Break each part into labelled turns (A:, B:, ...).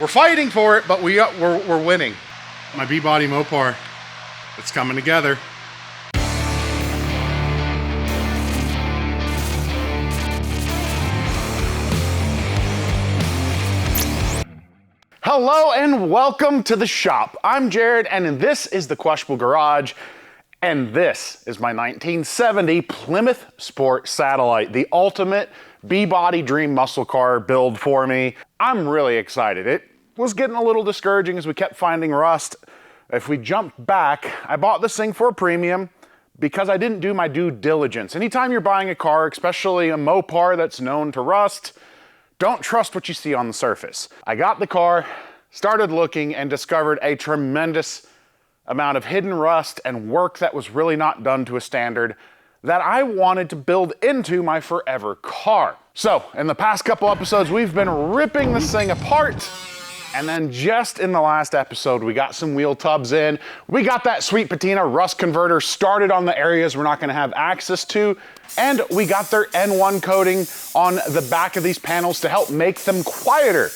A: We're fighting for it, but we're winning. My B-body Mopar, it's coming together. Hello and welcome to the shop. I'm Jared, and this is the Questionable Garage, and this is my 1970 Plymouth Sport Satellite, the ultimate B-body dream muscle car build for me. I'm really excited. It was getting a little discouraging as we kept finding rust. If we jump back, I bought this thing for a premium because I didn't do my due diligence. Anytime you're buying a car, especially a Mopar that's known to rust, don't trust what you see on the surface. I got the car, started looking, and discovered a tremendous amount of hidden rust and work that was really not done to a standard that I wanted to build into my forever car. So, in the past couple episodes, we've been ripping this thing apart. And then just in the last episode, we got some wheel tubs in. We got that sweet patina rust converter started on the areas we're not gonna have access to. And we got their N1 coating on the back of these panels to help make them quieter.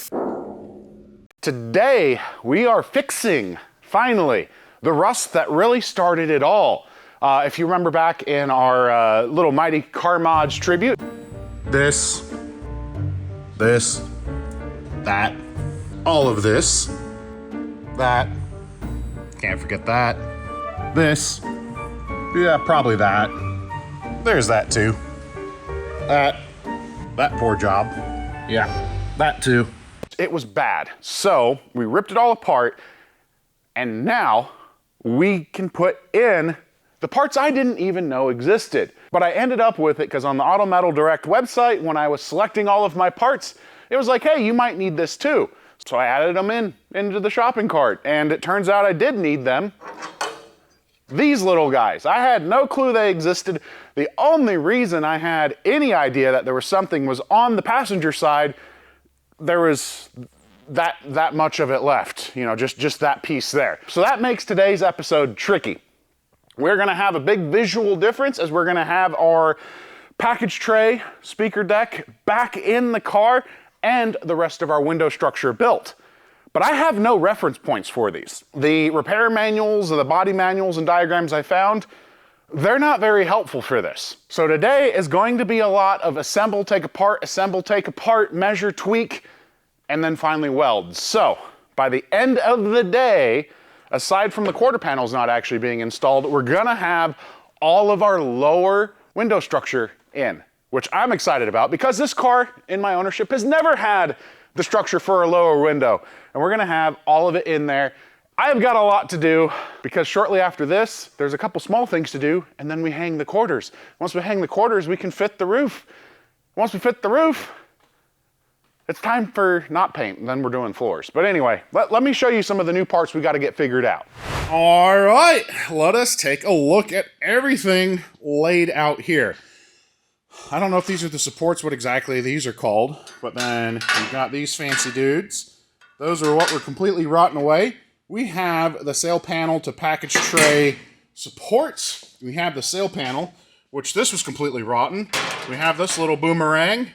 A: Today, we are fixing, finally, the rust that really started it all. If you remember back in our little Mighty Car Mods tribute, this, that, all of this, that, can't forget that, this, yeah, probably that, there's that too, that poor job, yeah, that too. It was bad, so we ripped it all apart, and now we can put in the parts I didn't even know existed. But I ended up with it because on the Auto Metal Direct website, when I was selecting all of my parts, it was like, hey, you might need this too. So I added them into the shopping cart, and it turns out I did need them. These little guys, I had no clue they existed. The only reason I had any idea that there was something was on the passenger side, there was that much of it left, you know, just that piece there. So that makes today's episode tricky. We're gonna have a big visual difference as we're gonna have our package tray, speaker deck back in the car and the rest of our window structure built. But I have no reference points for these. The repair manuals, the body manuals and diagrams I found, they're not very helpful for this. So today is going to be a lot of assemble, take apart, measure, tweak, and then finally weld. So by the end of the day, aside from the quarter panels not actually being installed, we're gonna have all of our lower window structure in, which I'm excited about because this car in my ownership has never had the structure for a lower window, and we're gonna have all of it in there. I've got a lot to do because shortly after this, there's a couple small things to do, and then we hang the quarters. Once we hang the quarters, we can fit the roof. Once we fit the roof, it's time for not paint, and then we're doing floors. But anyway, let me show you some of the new parts we got to get figured out. All right, let us take a look at everything laid out here. I don't know if these are the supports, what exactly these are called, but then we've got these fancy dudes. Those are what were completely rotten away. We have the sail panel to package tray supports. We have the sail panel, which this was completely rotten. We have this little boomerang.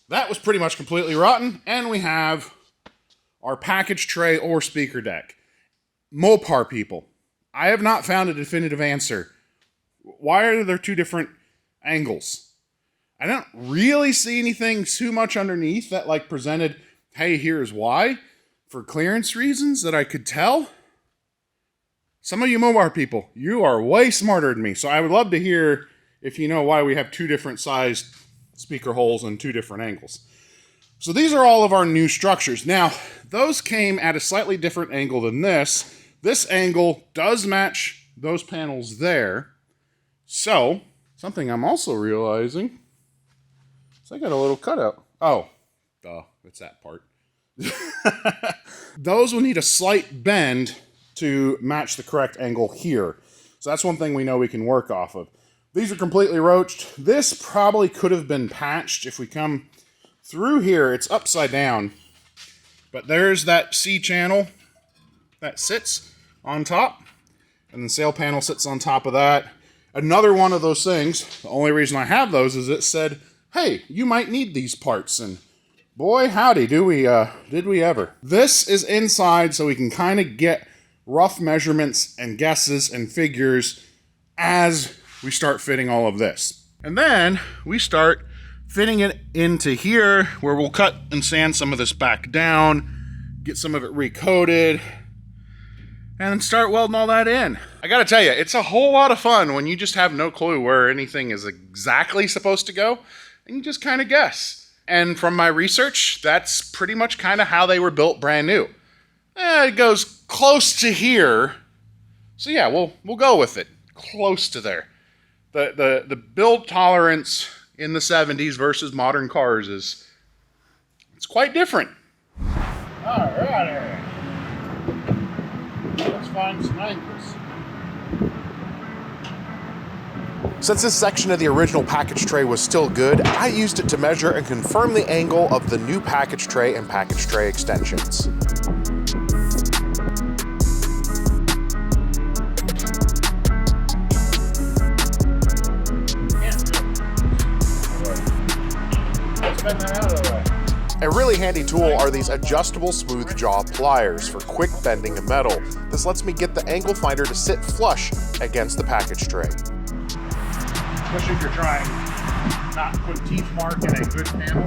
A: That was pretty much completely rotten. And we have our package tray or speaker deck. Mopar people, I have not found a definitive answer. Why are there two different angles? I don't really see anything too much underneath that like presented, hey, here's why. For clearance reasons that I could tell. Some of you Mopar people, you are way smarter than me. So I would love to hear if you know why we have two different sized speaker holes and two different angles. So these are all of our new structures. Now, those came at a slightly different angle than this. This angle does match those panels there. So, something I'm also realizing is I got a little cutout. Oh, duh, it's that part. Those will need a slight bend to match the correct angle here. So that's one thing we know we can work off of. These are completely roached. This probably could have been patched. If we come through here, it's upside down. But there's that C channel that sits on top. And the sail panel sits on top of that. Another one of those things, the only reason I have those is it said, hey, you might need these parts. And Boy, howdy, did we ever. This is inside, so we can kind of get rough measurements and guesses and figures as we start fitting all of this. And then we start fitting it into here, where we'll cut and sand some of this back down, get some of it recoated, and start welding all that in. I gotta tell you, it's a whole lot of fun when you just have no clue where anything is exactly supposed to go, and you just kind of guess. And from my research, that's pretty much kind of how they were built brand new. It goes close to here. So yeah, we'll go with it. Close to there. The build tolerance in the 70s versus modern cars it's quite different. Alrighty. Let's find some angles. Since this section of the original package tray was still good, I used it to measure and confirm the angle of the new package tray and package tray extensions. A really handy tool are these adjustable smooth jaw pliers for quick bending of metal. This lets me get the angle finder to sit flush against the package tray. Especially if you're trying not to put teeth mark in a good panel.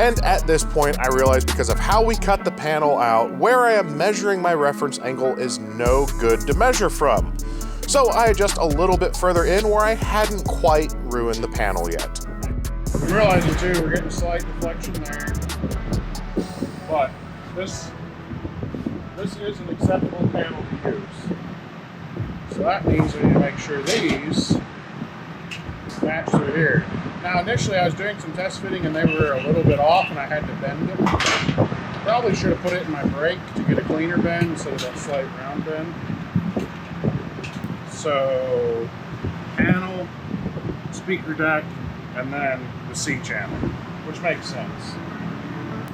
A: And at this point, I realized because of how we cut the panel out, where I am measuring my reference angle is no good to measure from. So I adjust a little bit further in where I hadn't quite ruined the panel yet. I'm realizing too, we're getting slight deflection there, but this is an acceptable panel to use. So that means we need to make sure these match through here. Now initially I was doing some test fitting and they were a little bit off and I had to bend them. Probably should have put it in my brake to get a cleaner bend instead of that slight round bend. So panel, speaker deck, and then the C channel, which makes sense.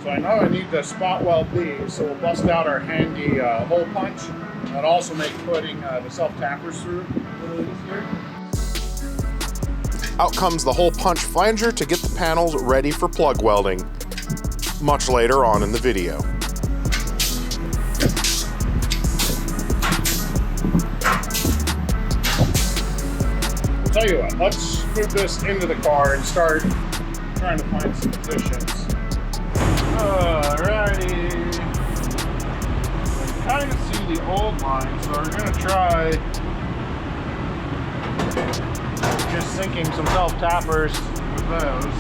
A: So I know I need to spot weld these, so we'll bust out our handy hole punch. That'll also make putting the self-tappers through a little easier. Out comes the hole punch flanger to get the panels ready for plug welding, much later on in the video. I'll tell you what, let's move this into the car and start trying to find some positions. Alrighty. I kind of see the old line, so we're going to try just sinking some self-tappers with those.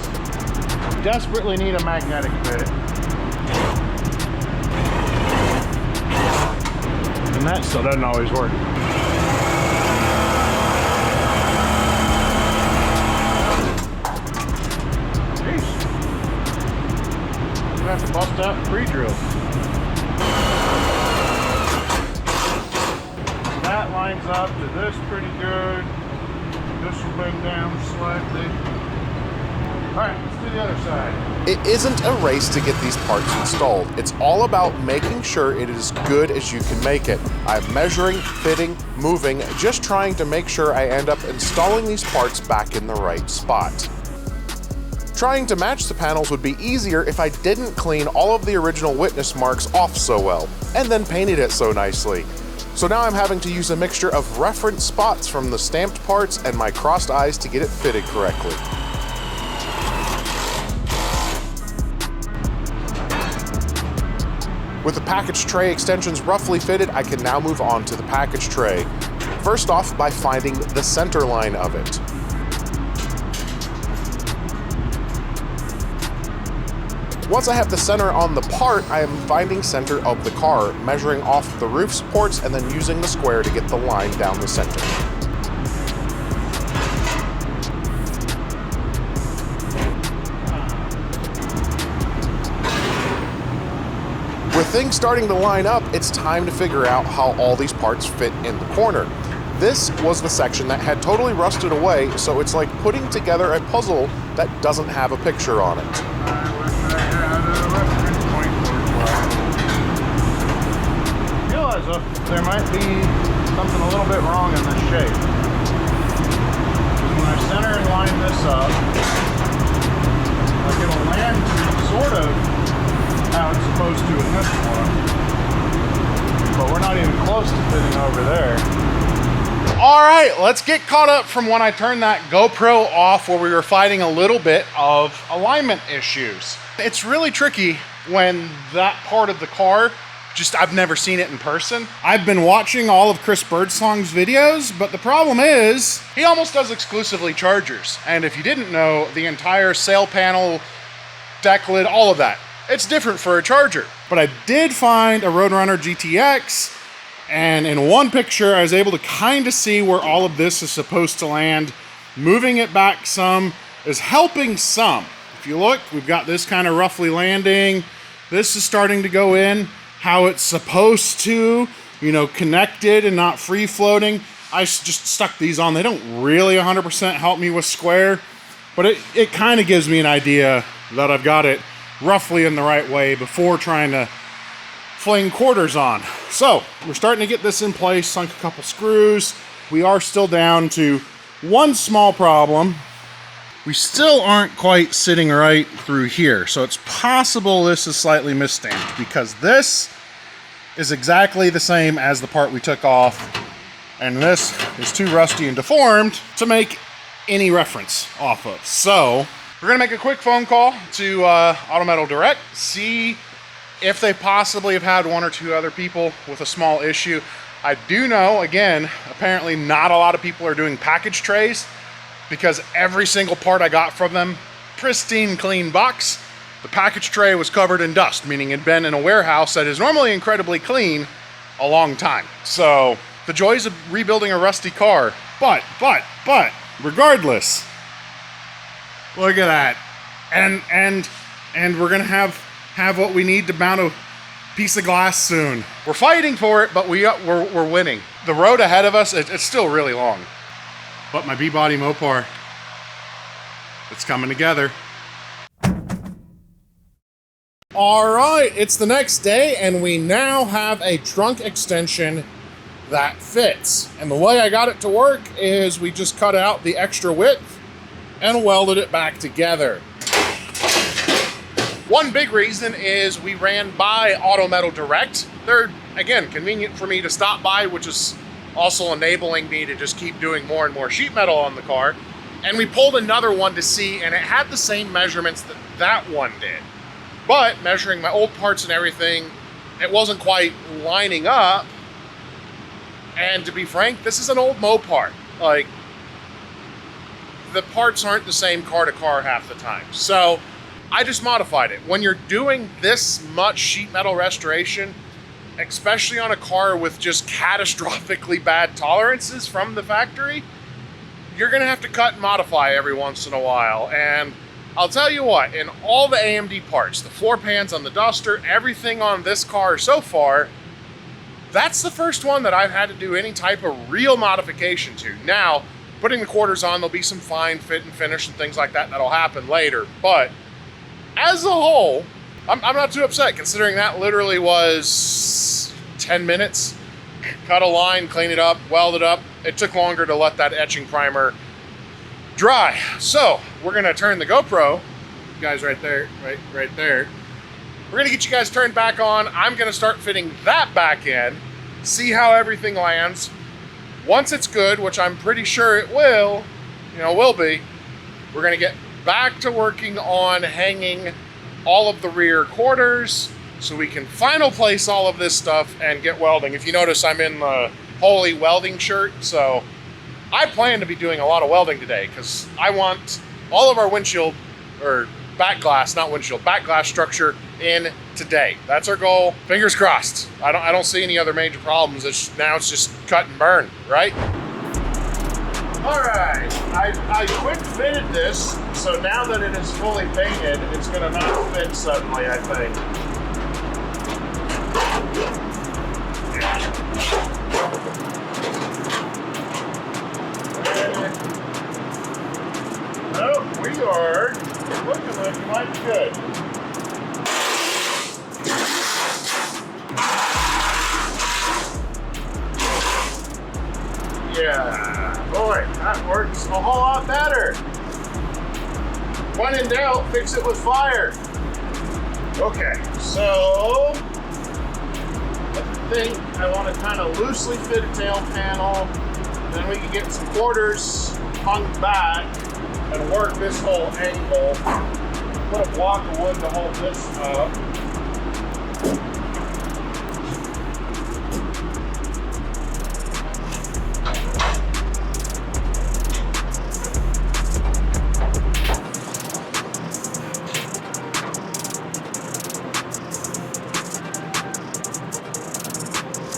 A: Desperately need a magnetic bit. And that still doesn't always work. Have to bust out the pre-drill. That lines up to this pretty good. This will bend down slightly. Alright, let's do the other side. It isn't a race to get these parts installed. It's all about making sure it is as good as you can make it. I'm measuring, fitting, moving, just trying to make sure I end up installing these parts back in the right spot. Trying to match the panels would be easier if I didn't clean all of the original witness marks off so well, and then painted it so nicely. So now I'm having to use a mixture of reference spots from the stamped parts and my crossed eyes to get it fitted correctly. With the package tray extensions roughly fitted, I can now move on to the package tray. First off, by finding the center line of it. Once I have the center on the part, I am finding center of the car, measuring off the roof supports and then using the square to get the line down the center. With things starting to line up, it's time to figure out how all these parts fit in the corner. This was the section that had totally rusted away, so it's like putting together a puzzle that doesn't have a picture on it. as if there might be something a little bit wrong in this shape. When I center and line this up, like it'll land sort of how it's supposed to in this one, but we're not even close to fitting over there. All right, let's get caught up from when I turned that GoPro off, where we were fighting a little bit of alignment issues. It's really tricky when that part of the car, I've never seen it in person. I've been watching all of Chris Birdsong's videos, but the problem is he almost does exclusively Chargers. And if you didn't know, the entire sail panel, deck lid, all of that, it's different for a Charger. But I did find a Roadrunner GTX, and in one picture, I was able to kind of see where all of this is supposed to land. Moving it back some is helping some. If you look, we've got this kind of roughly landing. This is starting to go in how it's supposed to, you know, connected and not free floating. I just stuck these on. They don't really 100% help me with square, but it kind of gives me an idea that I've got it roughly in the right way before trying to fling quarters on. So we're starting to get this in place, sunk a couple screws. We are still down to one small problem. We still aren't quite sitting right through here. So it's possible this is slightly misstamped, because this is exactly the same as the part we took off. And this is too rusty and deformed to make any reference off of. So we're gonna make a quick phone call to Auto Metal Direct, see if they possibly have had one or two other people with a small issue. I do know, again, apparently not a lot of people are doing package trays, because every single part I got from them, pristine clean box. The package tray was covered in dust, meaning it'd been in a warehouse that is normally incredibly clean a long time. So the joys of rebuilding a rusty car. But, regardless, look at that. And we're gonna have what we need to mount a piece of glass soon. We're fighting for it, but we're winning. The road ahead of us, it's still really long. But my B-body Mopar, it's coming together. All right, it's the next day, and we now have a trunk extension that fits. And the way I got it to work is we just cut out the extra width and welded it back together. One big reason is we ran by Auto Metal Direct. They're, again, convenient for me to stop by, which is also enabling me to just keep doing more and more sheet metal on the car. And we pulled another one to see, and it had the same measurements that that one did. But measuring my old parts and everything, it wasn't quite lining up. And to be frank, this is an old Mopar. Like, the parts aren't the same car to car half the time. So I just modified it. When you're doing this much sheet metal restoration, especially on a car with just catastrophically bad tolerances from the factory, you're gonna have to cut and modify every once in a while. And I'll tell you what, in all the AMD parts, the floor pans on the Duster, everything on this car so far, that's the first one that I've had to do any type of real modification to. Now, putting the quarters on, there'll be some fine fit and finish and things like that that'll happen later. But as a whole, I'm not too upset, considering that literally was 10 minutes. Cut a line, clean it up, weld it up. It took longer to let that etching primer dry. So we're gonna turn the GoPro, you guys right there, right there. We're gonna get you guys turned back on. I'm gonna start fitting that back in, see how everything lands. Once it's good, which I'm pretty sure it will be, we're gonna get back to working on hanging all of the rear quarters so we can final place all of this stuff and get welding. If you notice, I'm in the Holy welding shirt, so I plan to be doing a lot of welding today because I want all of our windshield, or back glass, not windshield, back glass structure in today. That's our goal. Fingers crossed. I don't see any other major problems. Now it's just cut and burn, right? All right, I quick fitted this, so now that it is fully painted, it's gonna not fit suddenly, I think. Oh, we are looking like it might be good. Yeah, boy, that works a whole lot better. When in doubt, fix it with fire. Okay, so I think I want to kind of loosely fit a tail panel. Then we can get some quarters hung back and work this whole angle. Put a block of wood to hold this up.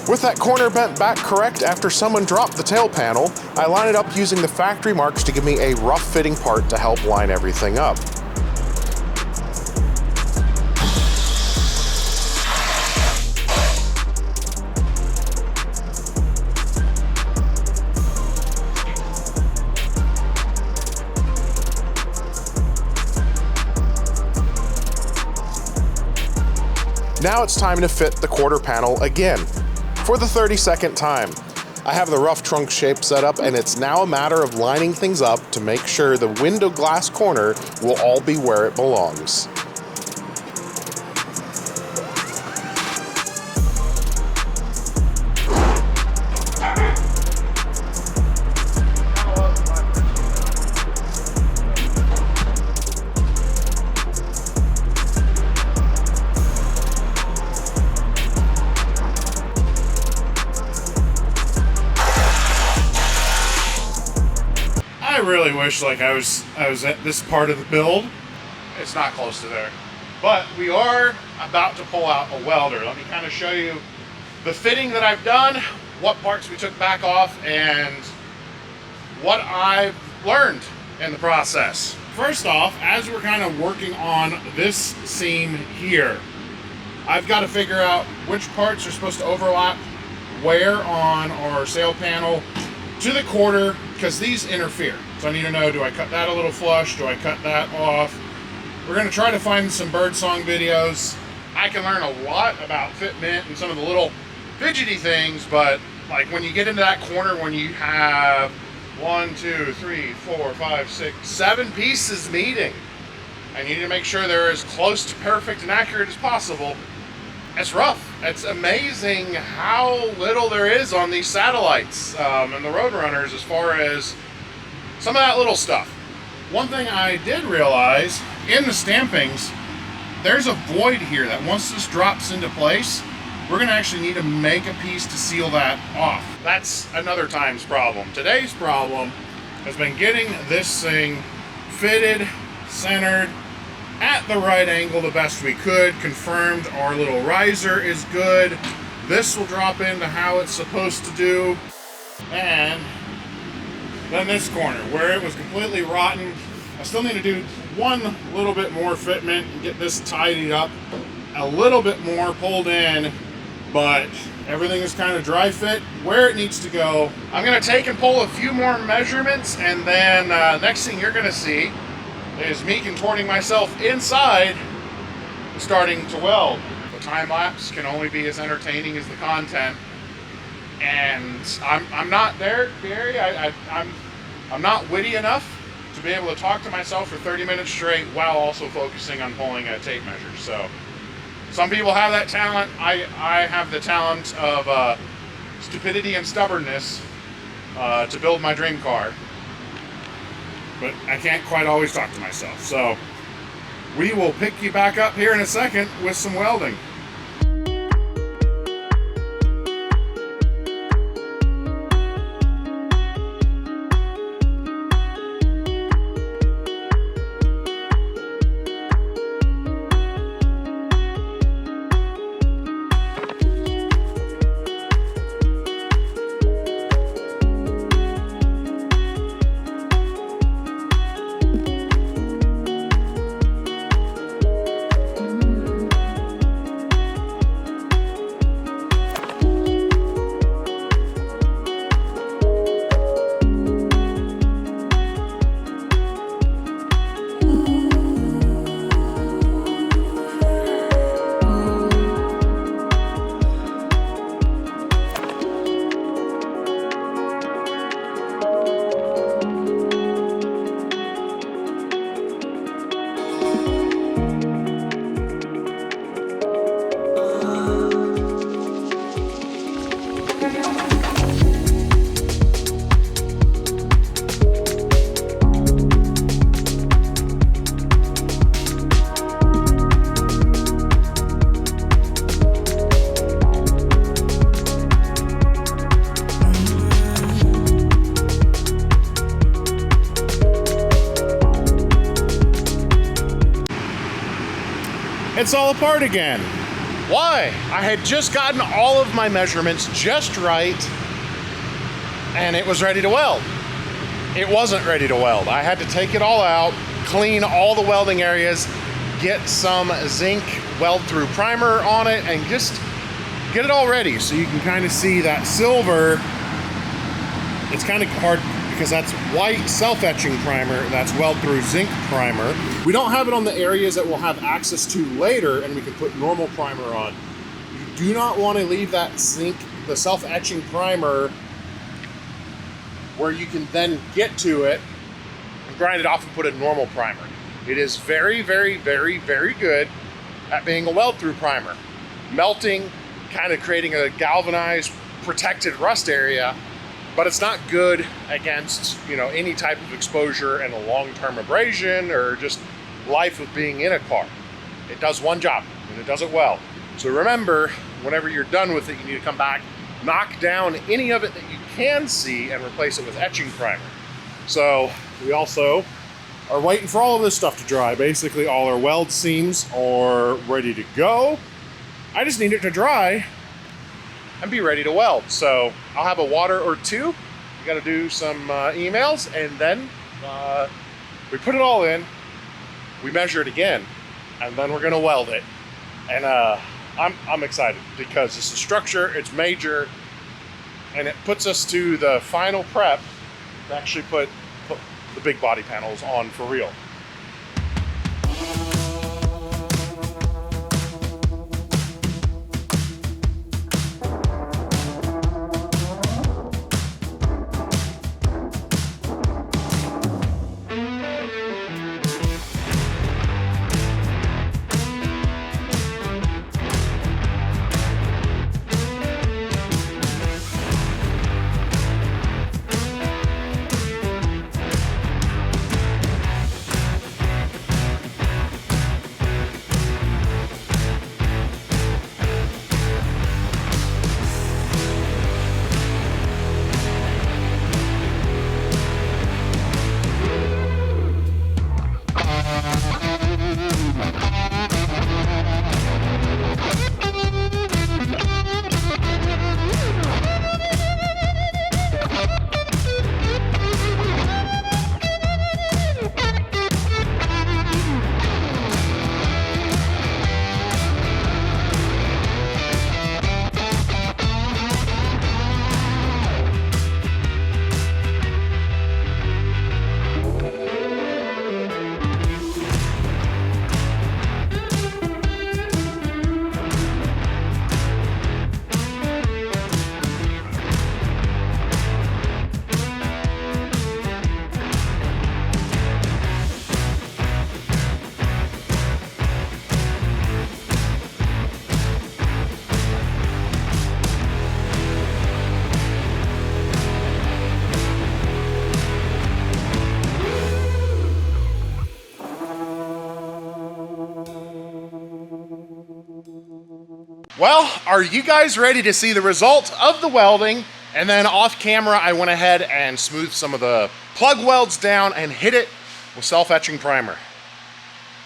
B: With that corner bent back correct after someone dropped the tail panel, I line it up using the factory marks to give me a rough fitting part to help line everything up. Now it's time to fit the quarter panel again, for the 32nd time. I have the rough trunk shape set up, and it's now a matter of lining things up to make sure the window glass corner will all be where it belongs.
A: I really wish like I was at this part of the build. It's not close to there. But we are about to pull out a welder. Let me kind of show you the fitting that I've done, what parts we took back off, and what I've learned in the process. First off, as we're kind of working on this seam here, I've got to figure out which parts are supposed to overlap where on our sail panel to the quarter, because these interfere. So I need to know, do I cut that a little flush? Do I cut that off? We're going to try to find some birdsong videos. I can learn a lot about fitment and some of the little fidgety things, but like when you get into that corner, when you have 1, 2, 3, 4, 5, 6, 7 pieces meeting, and you need to make sure they're as close to perfect and accurate as possible. It's rough. It's amazing how little there is on these satellites and the Roadrunners as far as some of that little stuff. One thing I did realize, in the stampings, there's a void here that once this drops into place, we're going to actually need to make a piece to seal that off. That's another time's problem. Today's problem has been getting this thing fitted, centered, at the right angle the best we could. Confirmed our little riser is good. This will drop into how it's supposed to do. And then this corner, where it was completely rotten, I still need to do one little bit more fitment and get this tidied up a little bit more, pulled in, but everything is kind of dry fit where it needs to go. I'm going to take and pull a few more measurements, and then next thing you're going to see is me contorting myself inside and starting to weld. The time lapse can only be as entertaining as the content, and I'm not there, Gary. I'm not witty enough to be able to talk to myself for 30 minutes straight while also focusing on pulling a tape measure. So some people have that talent. I have the talent of stupidity and stubbornness to build my dream car. But I can't quite always talk to myself. So we will pick you back up here in a second with some welding. it's all apart again. Why? I had just gotten all of my measurements just right, and it was ready to weld. It wasn't ready to weld. I had to take it all out, clean all the welding areas, get some zinc weld-through primer on it, and just get it all ready so you can kind of see that silver. It's kind of hard because that's white self-etching primer, that's weld-through zinc primer. We don't have it on the areas that we'll have access to later, and we can put normal primer on. You do not want to leave that zinc, the self-etching primer, where you can then get to it and grind it off and put a normal primer. It is very, very, very, very good at being a weld-through primer. Melting, kind of creating a galvanized, protected rust area, but it's not good against, you know, any type of exposure and a long-term abrasion or just life of being in a car. It does one job, and it does it well. So remember, whenever you're done with it, you need to come back, knock down any of it that you can see, and replace it with etching primer. So we also are waiting for all of this stuff to dry. Basically, all our weld seams are ready to go. I just need it to dry and be ready to weld. So I'll have a water or two. We got to do some emails, and then we put it all in, we measure it again, and then we're gonna weld it. And I'm excited because it's a structure, it's major, and it puts us to the final prep to actually put the big body panels on for real. Well, are you guys ready to see the results of the welding? And then off camera, I went ahead and smoothed some of the plug welds down and hit it with self-etching primer.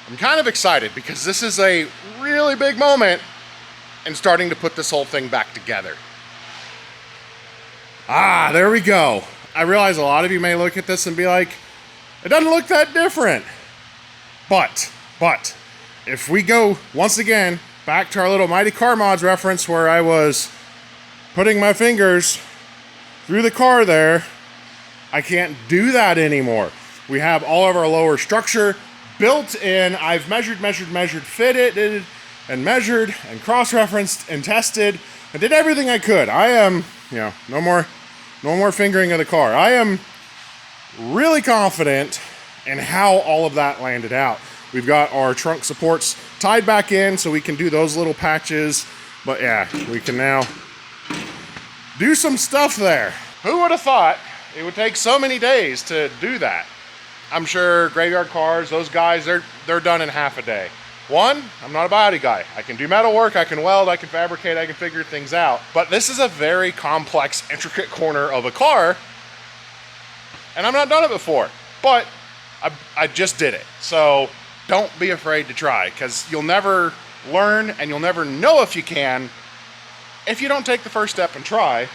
A: I'm kind of excited because this is a really big moment in starting to put this whole thing back together. Ah, there we go. I realize a lot of you may look at this and be like, it doesn't look that different. But, if we go once again back to our little Mighty Car Mods reference where I was putting my fingers through the car there, I can't do that anymore. We have all of our lower structure built in. I've measured, fitted, and measured, and cross-referenced, and tested, and did everything I could. I am, no more fingering of the car. I am really confident in how all of that landed out. We've got our trunk supports tied back in so we can do those little patches. But yeah, we can now do some stuff there. Who would have thought it would take so many days to do that? I'm sure graveyard cars, those guys, they're done in half a day. One, I'm not a body guy. I can do metal work, I can weld, I can fabricate, I can figure things out. But this is a very complex, intricate corner of a car, and I've not done it before. But I just did it. So don't be afraid to try, because you'll never learn, and you'll never know if you can if you don't take the first step and try.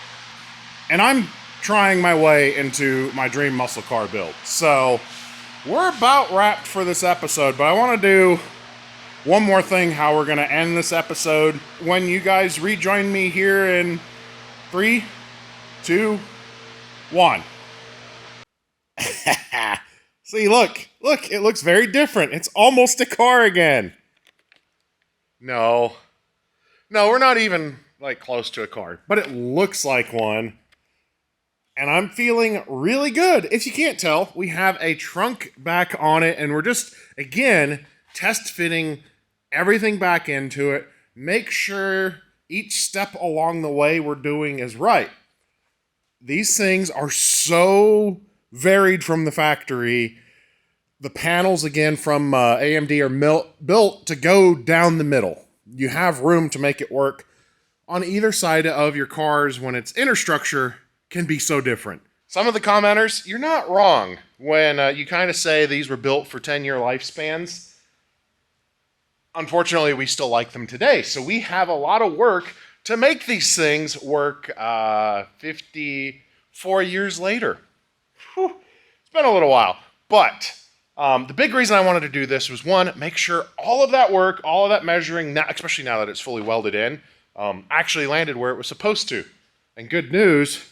A: And I'm trying my way into my dream muscle car build. So we're about wrapped for this episode, but I want to do one more thing, how we're going to end this episode when you guys rejoin me here in 3, 2, 1. See, look, it looks very different. It's almost a car again. No, we're not even like close to a car, but it looks like one. And I'm feeling really good. If you can't tell, we have a trunk back on it, and we're just, again, test fitting everything back into it. Make sure each step along the way we're doing is right. These things are so varied from the factory. The panels, again, from AMD are built to go down the middle. You have room to make it work on either side of your cars when its inner structure can be so different. Some of the commenters, you're not wrong when you kind of say these were built for 10-year lifespans. Unfortunately, we still like them today, so we have a lot of work to make these things work 54 years later. Whew. It's been a little while, but the big reason I wanted to do this was, one, make sure all of that work, all of that measuring, especially now that it's fully welded in, actually landed where it was supposed to. And good news,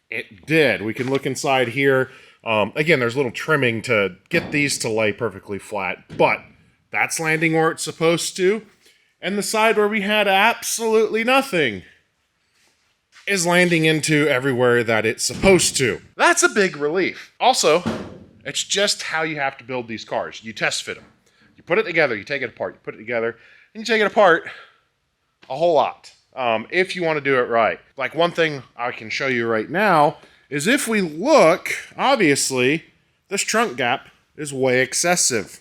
A: it did. We can look inside here. Again, there's a little trimming to get these to lay perfectly flat, but that's landing where it's supposed to. And the side where we had absolutely nothing is landing into everywhere that it's supposed to. That's a big relief. Also, it's just how you have to build these cars. You test fit them. You put it together, you take it apart, you put it together, and you take it apart a whole lot. If you want to do it right. Like, one thing I can show you right now is, if we look, obviously, this trunk gap is way excessive.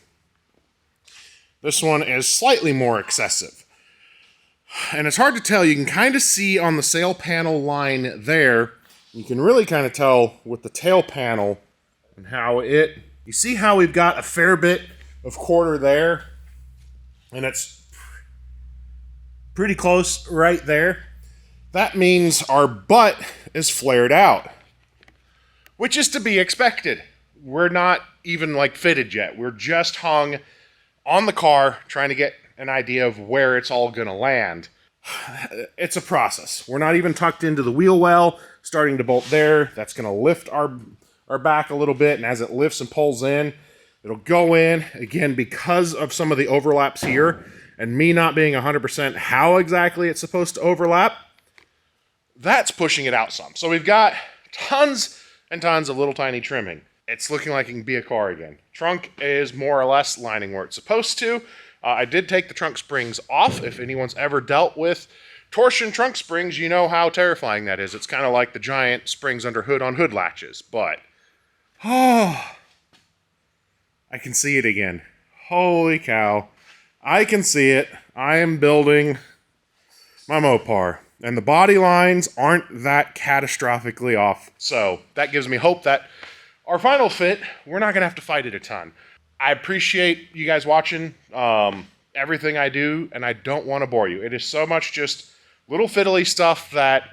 A: This one is slightly more excessive. And it's hard to tell. You can kind of see on the sail panel line there. You can really kind of tell with the tail panel and how you see how we've got a fair bit of quarter there. And it's pretty close right there. That means our butt is flared out, which is to be expected. We're not even like fitted yet. We're just hung on the car trying to get an idea of where it's all going to land. It's a process. We're not even tucked into the wheel well, starting to bolt there. That's going to lift our back a little bit, and as it lifts and pulls in, it'll go in. Again, because of some of the overlaps here, and me not being 100% how exactly it's supposed to overlap, that's pushing it out some. So we've got tons and tons of little tiny trimming. It's looking like it can be a car again. Trunk is more or less lining where it's supposed to. I did take the trunk springs off. If anyone's ever dealt with torsion trunk springs, you know how terrifying that is. It's kind of like the giant springs under hood on hood latches. But, I can see it again. Holy cow. I can see it. I am building my Mopar, and the body lines aren't that catastrophically off. So that gives me hope that our final fit, we're not going to have to fight it a ton. I appreciate you guys watching everything I do, and I don't want to bore you. It is so much just little fiddly stuff that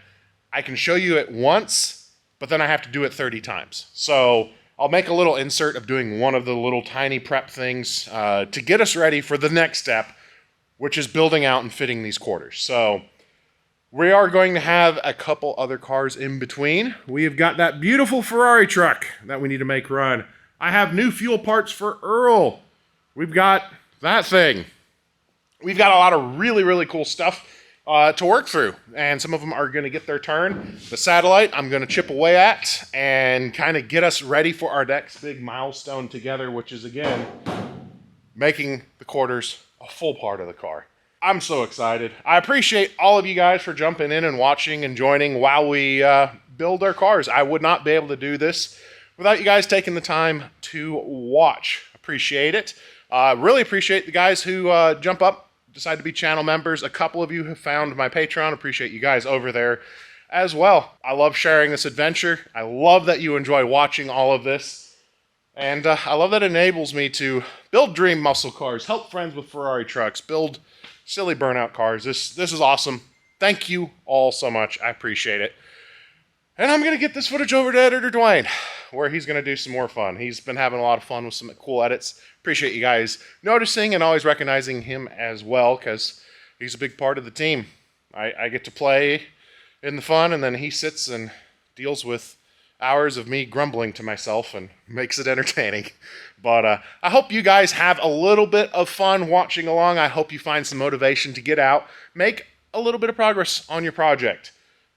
A: I can show you at once, but then I have to do it 30 times. So I'll make a little insert of doing one of the little tiny prep things to get us ready for the next step, which is building out and fitting these quarters. So we are going to have a couple other cars in between. We have got that beautiful Ferrari truck that we need to make run. I have new fuel parts for Earl. We've got that thing. We've got a lot of really, really cool stuff to work through, and some of them are going to get their turn. The Satellite I'm going to chip away at and kind of get us ready for our next big milestone together, which is, again, making the quarters a full part of the car. I'm so excited. I appreciate all of you guys for jumping in and watching and joining while we build our cars. I would not be able to do this without you guys taking the time to watch. Appreciate it. Really appreciate the guys who jump up, decide to be channel members. A couple of you have found my Patreon. Appreciate you guys over there as well. I love sharing this adventure. I love that you enjoy watching all of this.
B: And I love that it enables me to build dream muscle cars, help friends with Ferrari trucks, build silly burnout cars. This is awesome. Thank you all so much. I appreciate it. And I'm going to get this footage over to editor Dwayne, where he's going to do some more fun. He's been having a lot of fun with some cool edits. Appreciate you guys noticing and always recognizing him as well, because he's a big part of the team. I get to play in the fun, and then he sits and deals with hours of me grumbling to myself and makes it entertaining. But I hope you guys have a little bit of fun watching along. I hope you find some motivation to get out, make a little bit of progress on your project.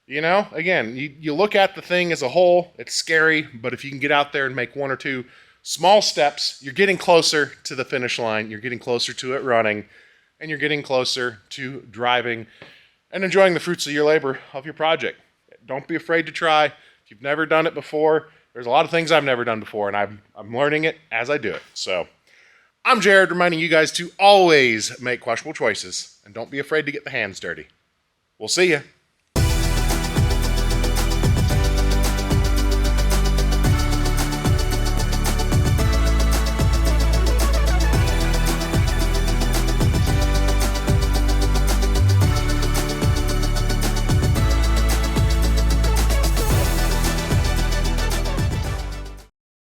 B: You know, again, you look at the thing as a whole, it's scary, but if you can get out there and make one or two small steps, you're getting closer to the finish line, you're getting closer to it running, and you're getting closer to driving and enjoying the fruits of your labor of your project. Don't be afraid to try. If you've never done it before, there's a lot of things I've never done before, and I'm learning it as I do it. So, I'm Jared, reminding you guys to always make questionable choices, and don't be afraid to get the hands dirty. We'll see you.